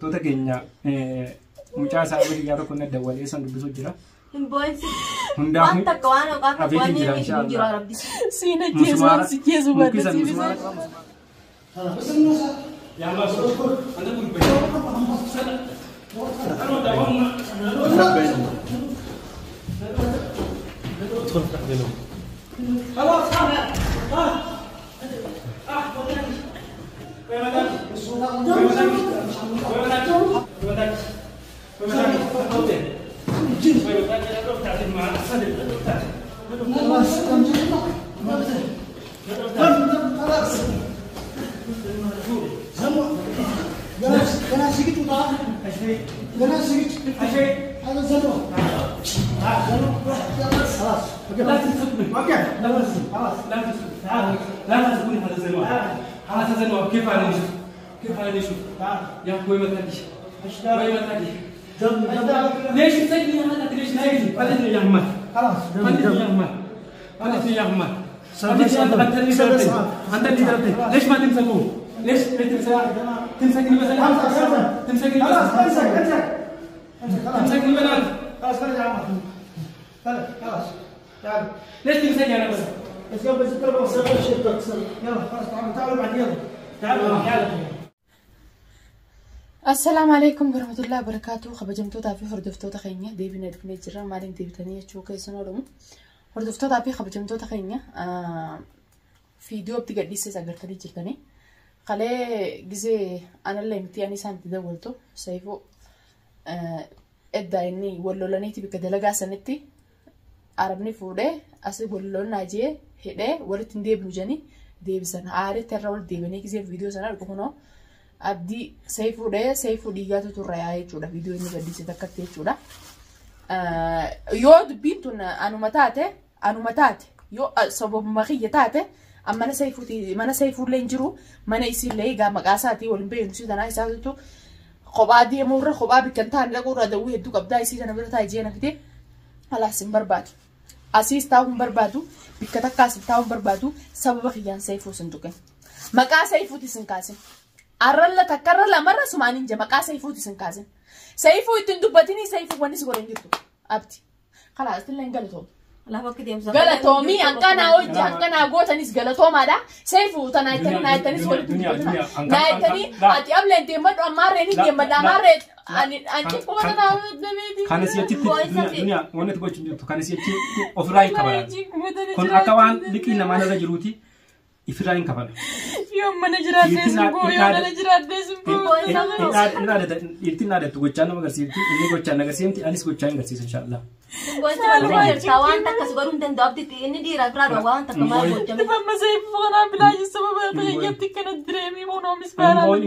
توتا كينيا mucaa isaa biyya yaa tokko na dawalee san dubbisu jira. Himboonsi. Hundaa Wanta qawana qaama qawanni jira rabbi. Sina jeesu jeesu badda sibisa. Ya Allah subhanahu anda pun sana. Ano daw na. Halo sana. يا كوي متاكي كوي متاكي ليش تسجني هذا ليش تسجني فلتني يا احمد خلاص فلتني يا احمد فلتني يا احمد انت اللي ضربتني ليش ما تمسكوه ليش تمسكني مثلا تمسكني تمسكني مثلا خلاص خلاص يا احمد خلاص تعال ليش تمسكني انا بس يلا بس يلا خلاص تعالوا بعد يلا تعالوا يلا. السلام عليكم ورحمة الله وبركاته. خبجمتو تافي هردفتو تخينيا ديبنا دفني جرا مالين ديبتانية شوكي سنورم هردفتو تافي خبجمتو تخينيا فيديو بتقدي ساقرتني جرتني خلي جزي أنا اللي متياني سانت دولتو سيفو إدايني ولولاني تبي كدلقا سنتي عربني فوده أسي ولولان ناجيه هده ولتن ديب نجاني ديب سنة عاري ترى ديبني جزي الفيديو سنة ركوهنا abdi saifu diigatu turraa jechuudha viidiyoo inni gadhiise takkatti jechuudha yoo dubbiin tun anuma taate yoo sababuma kiyya taate mana saifuullee hin jiru mana isiillee egaa maqaa isaatii waliin beeynu si tanaa isaatu kophaa deemuurra kophaa bikkan taa'an dhaquurra dawwii hedduu qabdaa isii kana bira taa'ee jeena fite alaas hin barbaadu asiis taa'uu hin barbaadu bikka takkaas taa'uu hin barbaadu sababa kiyyaan saifuu sin tuqe maqaa saifuuti sin kaasin arralla takkarra marra sumaaniin jama maqaa saifuuti sin kaasin saifuu ittiin dubbatini saifuu wanni si godhan jirtu abdi khalaas illee galatoom lafa kideemsa galatoomi hanqanaa hojii hanqanaa gootanis galatoomaadha saifuu tanaa ittanis walitti dubbatana naa ittanii ati ableen deemmadhu ammaarree ni deemmadha ammaarree ani qoona naa dabeeti kanis yetti dunya wanti gochuun jirtu kanis yetti ofirraa hin kabalan kun akka waan liqii namaa irra jiruuti ifirraa hin kabalan. Yom mana jiraatee simboo yoo dhala jiraatee simboo ittiin aadatu gochaan nama agarsiifti inni gochaan agarsiifti anis gochaan agarsiisa inshallah. Waan takkas godhuun danda'abdi inni dhiiraa biraa dha waan takka maal hojjame. Amma saifu kanaan bilaaji sababa fayyatti kana direemii monoomis baaraan.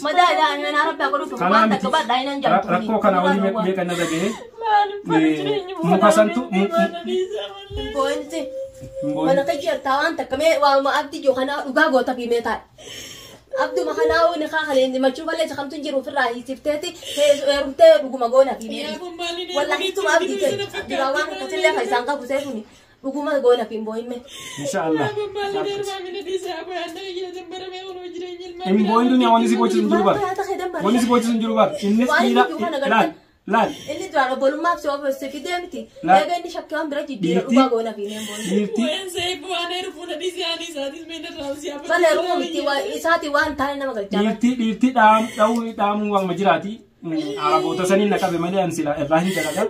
Madaala ana rabbaa godhuuf waan takka badhaa hin jaallatu. Rakkoo kana waliin meeqa na dhagee. Muka santu. Boonsi. Mana kajjirtaa waan takka mee waama abdi joo kana dhugaa goota fi mee taa'e. Abdu makanaa wani kakaleen machuu balee sakamtuun jiru firraa hiisifteeti heerumtee dhuguma goona fi beerii. Wallahi tuma abdi ta'e duraa waan akkasillee kan isaan qabu seefuni dhuguma goona fi mboohimme. Inshallah. Mboohin dunia wani si gochisuun jiru bar. Wani si gochisuun jiru bar. Innis dhiira laal. Inni duraan obbolummaaf si ofiis fidee miti. Eega inni shakkiyaan bira jijjiira dhugaa goona fi mee mboohin. Balee ruma miti isaati waan taane nama galchaa. Dhiirti dhaamuu waan majiraati. Araboota saniin naqabe malee ansila irraa hin jalaga.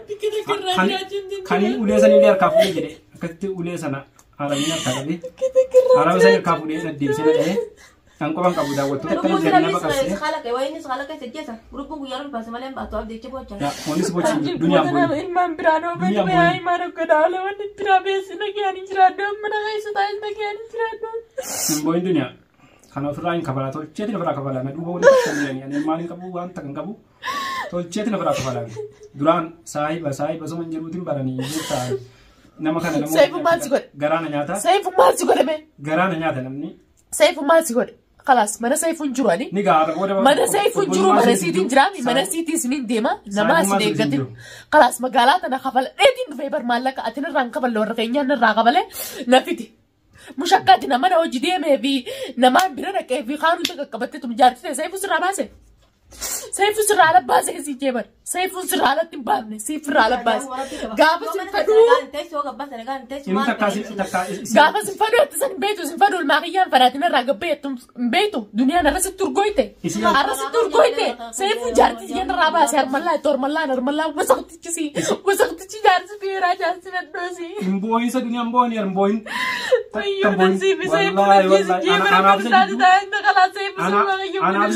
Kanii ulee saniillee harkaa fuudhee jedhe akkasitti ulee sana arabni harkaa qabe. Araba sanii harkaa fuudhee deddeebisee dhaqee. Kan qoban qabu daawwattoota kan jedhan nama qabsee. Saala kee sejjesa gurubbuun guyyaa dhufu baase malee baatu abdii jecha bocha. Ya wanis bocha dunia boy. Ilmaan biraan oofatu yaa imaan akka daala wanti biraa beessi nagaan jiraadhu mana keessa taa'is nagaan jiraadhu. Boy dunia kana ofirraa hin kabalaa tolcheetiin ofirraa kabalaa na duuba walitti shamilanii ani ilmaan hin qabu waan takkan qabu tolcheetiin ofirraa kabalaa duraan saahiba suma jiruutiin baranii jecha nama kana namoota. Saifu maal si godhe? Garaana nyaata. Saifu maal si godhe mee? Garaana nyaata namni. Saifu maal si godhe? خلاص mana saifuun jiru ani mana saifuun jiru mana siitiin jiraami mana siitii isiniin deema nama isin eeggatin خلاص magaalaa tana kafala dheetiin dhufee bar maallaqa atin irraan kaballe warra keenyaan irraa kabale nafiti mushakkaati nama na hojii deemee fi namaan bira dhaqee fi kaanuu takka qabattee tum jaartite saifu sirraa baase سيف سر على باز سي جبر سيف سر على تبامني سيف على باز غابا سنفدو غابا سنفدو تسن بيتو سنفدو الماغيان فراتنا راغبيت بيتو دنيا نرس ترغويته ارس ترغويته سيف جارتي ين رابا سر ملا تور ملا نر ملا وسقتي جارتي بيرا جارتي ندوسي مبوين سدنيا مبوين ير مبوين ايوه نسيب سيف انا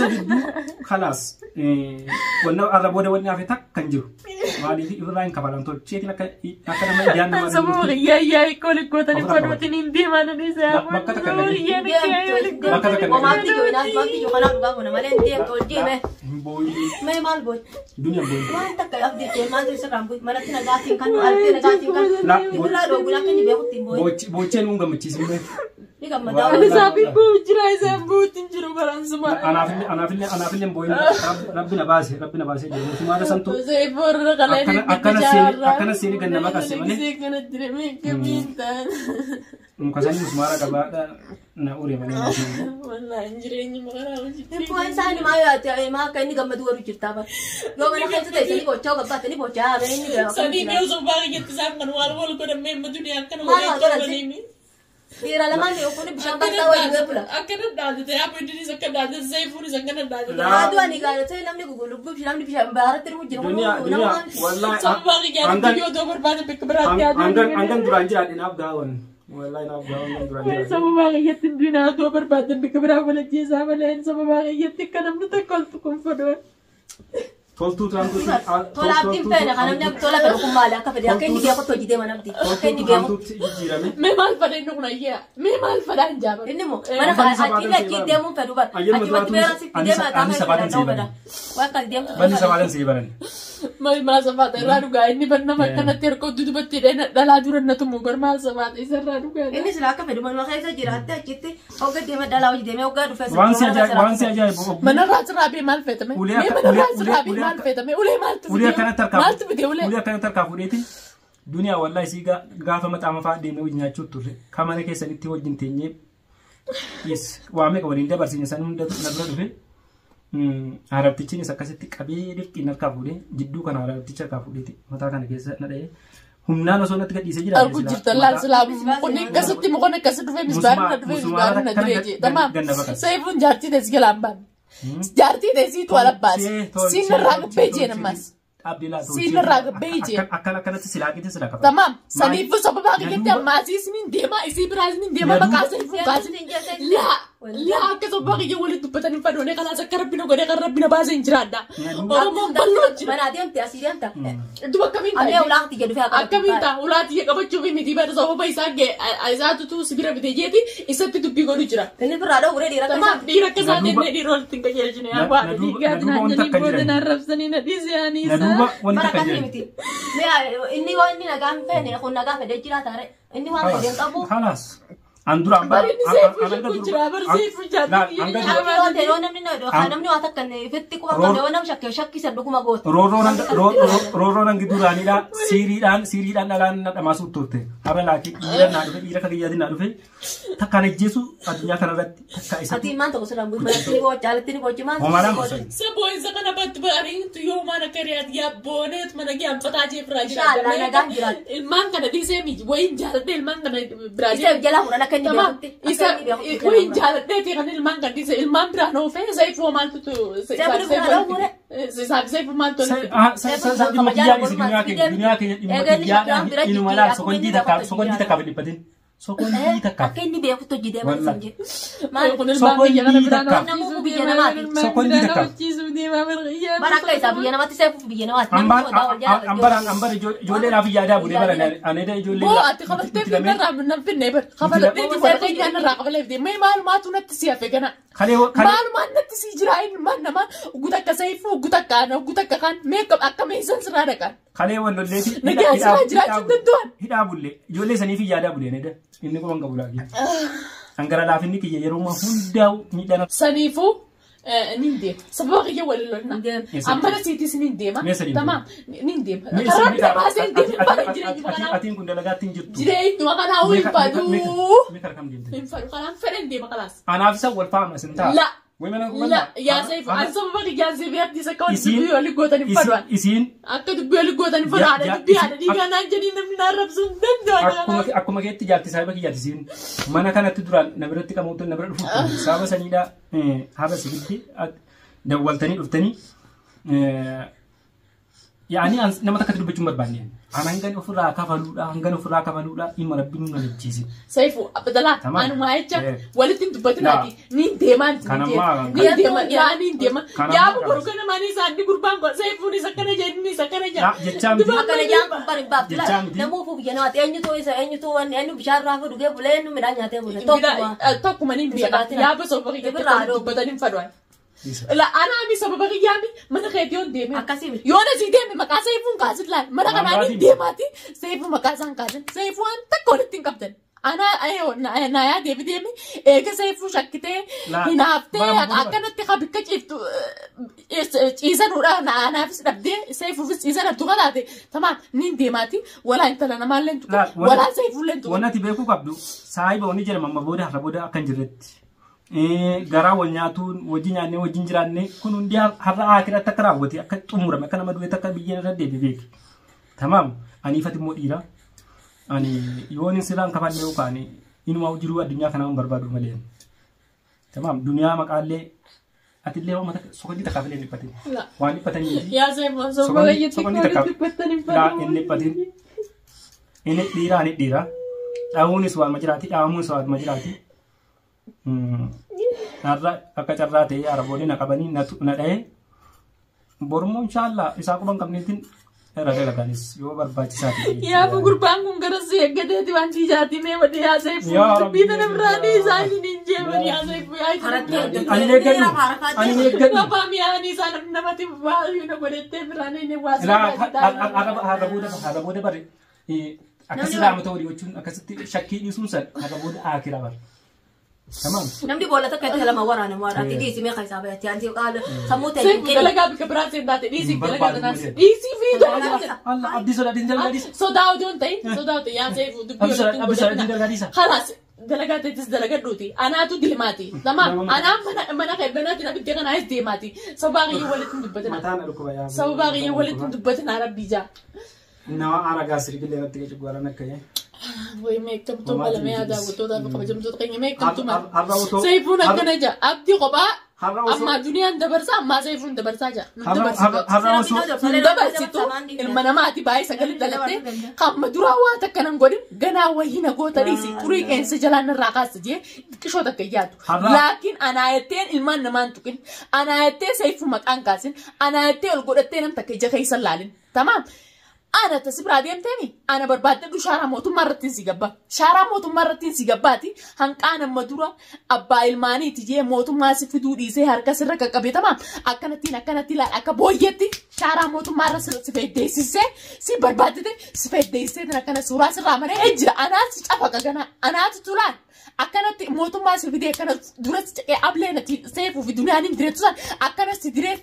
خلاص والله أربعة ودنيا في تك كنجرو ما لي في إبراهيم كفالان تقول شيء كنا كنا ما يجينا ما سمو يا كل كوتا نفرد تنين ما ننسى ما كذا كنا ما كذا كنا وما تيجي ناس ما تيجي خلاص بابونا ما لين تيجي تقول جي ما مال بوي دنيا بوي ما أنت كيف دي ما تري سكرام بوي ما نتنا جاتين كانوا ألفين جاتين كان لا لو بقول كني بياخد تيم بوي بوي تين مونغا متشيسين بوي أنا سابي بوجرا إذا تنجرو بران سما أنا في بوي ربنا باسه جل مسلم هذا سنتو زي فور غلاني أكنا سيني كنا ما كسبنا كنا درمي كمينتان مكساني مسلم هذا كبا نأوري مالي والله إنجريني ما كنا Ibu insan ni maya ma kan ni gamma duwaru jirta ba. Yo mana kan sai sai ko chaw gabba tani bocha ba ni ga. Sani ne uso ba ga tsam kan wal ko da memma duniya kan wala ni. Dira la mani ko ni bishan banta wa ni pula. Akana da ya po dini zakka da zai furi zakana da. Adu ani ga sai namni ko gulu bishan namni bishan barat ru jira. Dunia wallahi sabba ga yo do bar ba be kabrat ya. Angan duranji adin ab gawan. والله لا أبغى أقول سبب ما غيرت الدنيا توبر بعد بكبرها ولا جيزها ولا إن سبب ما غيرت كنا بنتكلم فدور تولتو ترانتو تولا أبدين فينا خلنا نبي تولا كلكم مالا كفدي أكيد نبي أخذ توجي دم أنا بدي أكيد نبي أخذ مال فدين نقول يا مال فدان جابر إنمو أنا خلاص أكيد دم فدور أكيد ما تبي راسي دم أنا تامي وقت دم بني سوالن سيبرن ما سبات رانو قاعد إني بنا ما كنا تركو دود بتيرنا دلا دورنا تموكر ما سبات إذا رانو قاعد إني سلاكة فدور ما خير سجيرات أكيد أو قد دم دلا وجه دم أو قد فس وانسي أجاي من راس رابي مال فتمة من راس رابي مال فتمة ولا مال وليه كانت تركب مال تبدي وليه كانت تركب وليتي دنيا والله سيجا قافة متعمة فادي نوجنا تشوتور كمان كيس اللي توجين تيجي يس وعمك ولين ده برسيني سنون ده نبرة ده عرب تيجي سكاسة كبير كينر كابولي جدو كان عرب تيجي كابولي تي متى كان كيس نده همنا نسونا تكاد يسجل أرجو جرتلا سلام مكوني كسبتي مكوني كسبت في مسبار ندفع مسبار ندريجي تمام سيفون جارتي دسجل أمبان جارتي دسي تولا باس سين الرق بيجي نماس سين الرق بيجي أكلا تسلاكي تسلاك تمام سنيفو سبب هذه كده ماسي سنين ديما إسي برازنين ديما بكاسين فكاسين لا كسب باقي يقول تبتني فدوني خلاص كربنا قدي كربنا بازين جرادا أمم بلوج mana dia ente asli dia ente itu kami ame ulang tiga dua kali kami tak ulang tiga kamu coba miti pada sama paisa ge aisa tu sebira bete jadi isa tu pigo lu jera ini berada udah di rakyat saat ini di roll tinggal jadi ni apa tiga nanti boleh narap seni nanti siani mana kan miti ini wah ini nagam pe nih aku nagam pe dia jera tarik ini wah dia kamu خلاص andura ambar roro nang gidurani da siridan dalan na masuk turte hara laki ira na do ira kali yadi na do fe takane jesu adunya kana rat takka isa ati man to suram bu tini bo tini bo cuman sabo isa kana bat bari tu yo mana kariat ya bonet mana gi am fata je fraji inshallah na gan jirat ilman kana di semi wain jalat ilman kana braji jala hurana kan تمام إذا وين جالت ده كان المانجا دي المانجا برانو فين زي فو مالتو تو زي فو مالتو Sokondi takka. Akendi be aku toji dia masih. Sokondi takka. Namu bijana mati. Sokondi takka. Mana kai sabi yana mati saya bijana mati. Ambar jole la bijada bude bara ane de jole. Bo ati khabar te fi narra min fi neber. Khabar te fi wala kai ana ra khabar fi may معلومات ونتسيا في جنا. معلومات نتسي جراين من ما وجودك سيف وجودك كان وجودك كان ميك اب أكمل إنسان سرادة كان. خليه ولا ليه؟ نجي أسمع جراين جدًا. هدا بولي جولي سني في جادا بولي نده. إني كمان قبلا كي. أنكر لا فيني كي يروم هودا ميدانا. سنيفو نندم. سبب غير ولا لنا. أما نسيت سنندم. تمام نندم. كرام تبع سنندم. أتين كنت لقى تنجت. جريت وأنا أقول بدو. مكر كم جنت. كلام فرندم خلاص. أنا أفسد والفهم سنتا. لا. لا يا سيف أنا سبب يا سيف يا ابني سكون دبي اللي قوتني فلان إسين أكيد دبي اللي قوتني فلان دبي هذا دي كان أجني نمنا رب سندن أكو ما كنت جالتي سايبك جالتي سين ما أنا كانت تدران نبرتك كموتن نبرت فوق سامة سنيدا هذا سكتي دولتني رفتني يعني أنا نما تكتب بجمر بانين أنا هنگن أفرا كفلولا هنگن أفرا كفلولا إما ربنا نلجيسي سيفو أبدلا أنا ما أجا ولتين تبتنا نين ديمان نين ديمان يا نين ديمان يا أبو كروكنا ماني ساندي قربان قو سيفو نسكنا جاني سكنا جا جتام أكنا جام بارك باب لا نمو فوق جنات أني تو أني بشار رافو دوجي بولين نمران جاته بوله توك مانين ديمان يا أبو سوبر كده تبتنا فلوان لا أنا أبي سبب غيابي من خيديون ديمي يونا زي ديمي مكاسة يفون كاسد لا من أنا ديماتي سيفو مكاسة كاسد سيفو أنت كولتين كابتن أنا أيوة نايا ديمي ديمي إيه كسيفو شكته هنافتة أكنا تخبي كجيفتو إذا نورا أنا في سبدي سيفو في إذا نبتو غلاتي تمام نين ديماتي ولا أنت لنا ما لنتو ولا سيفو لنتو وانا تبيكو كابدو سايبا وني جرى ماما بودا هربودا أكن جرت gara walnyatun wajinyanne wajinjiranne kun undi harra akira takrawati akka tumura makana madu takka biyena radde bibek tamam ani fati modira ani yoni silan kafalle ukani inuma ujiru adunya kana barbadu malen tamam dunya makalle atille wa mata sokodi takafale ni patin wani patani ya sai mo so ba yiti ko patani la inni patin inni dira awuni swal majrati amun swal majrati narra akka carraate araboonni naqabanii na dhaye bormoo inshallah isaa quban qabneetiin raga laganis yoo barbaachisaa ta'e yaa gurbaan kun garas eeggateeti waan jijaati mee wadi yaa seefu biita namraani isaanii ni jeeman yaa seefu ani eeggatu papa miyaani isaa namatti baay'ee na godhattee biraanii ni waasa harabuuda bare akkasi laamu ta'uu dhiyachuun akkasitti shakkii dhiisuun san harabuuda akira bare تمام نمدي بولا تكتب لما ورانا مرة تدي سمي خيسا بيتي أنتي قال سموتي كده لقى بكبرات دات ديسي كده لقى ناس ديسي في الله عبدي سودا دين جلاديس سوداو دون تين سوداو تين يا سيف أبو سودا دين جلاديس خلاص دلقات تيس دلقات روتي أنا تو ديماتي تمام أنا من خير بناتي نبي تيجي نايس ديماتي سباقي يولد مدبتنا سباقي يولد مدبتنا ربي جا نوع أنا قاسري كله نتيجة جوارا نكية وي ميك تم تو مالا مي هذا وتودا بقى جم تقيني ميك تم تو مالا سيفون أكنا جا أبدي قبا أما الدنيا ندبرسا ما سيفون دبرسا جا ندبرسي تو المنامات باي سكلي دلتة قام مدورا واتك كنا نقولين جنا وهنا قوة ريسي تري كان سجلان الرقاص جي كشو تكيات لكن أنا يتين المان نمان تكين أنا يتين سيفون مكان كاسين أنا يتين القرة تينم تكيجا خيسر لالين تمام أنا تسبر عادي أمتني أنا بربادة شارع موتو مرتين سيجابا شارع موتو مرتين سيجاباتي هنك أنا مدورة أبا الماني تيجي موتو ماسك في دودي سه هركا سرقة كبي تمام أكنتي لا أكبويتي شارع موتو مرة سفيد ديسي سي بربادة سفيد ديسي أنا سورة سرامرة إجرا أنا سيجابا أنا تطلع أكنتي موتو ماسك في دي أكنت درست قبل نتي سيف وفي دنيا نيم درست أكنت سدرت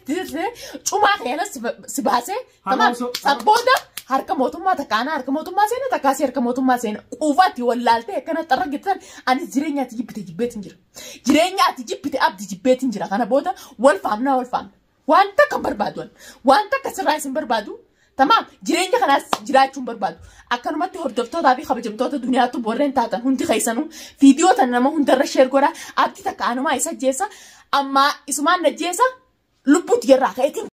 شو ما خياله سباسة تمام سبودا harka mootummaa takkaana harka mootummaa seena takkaasii harka mootummaa seena quufaatti wallaaltee akkana xarra gittan ani jireenyaatti jibbeetiin jira jireenyaatti jibbite abdi jibbeetiin jira kana booda wal faamna wanta kan barbaadu wanta kan sirraa isin barbaadu tamaam jireenya kanaas jiraachuun barbaadu akkanumatti hordoftootaa fi kabajamtoota duniyaatu warreen taatan hundi keessanuu viidiyoo tan nama hundarra sheer godha abdi takka anumaa isa jeessa amma isumaan najjeessa lubbuutti yerraa ka'eetiin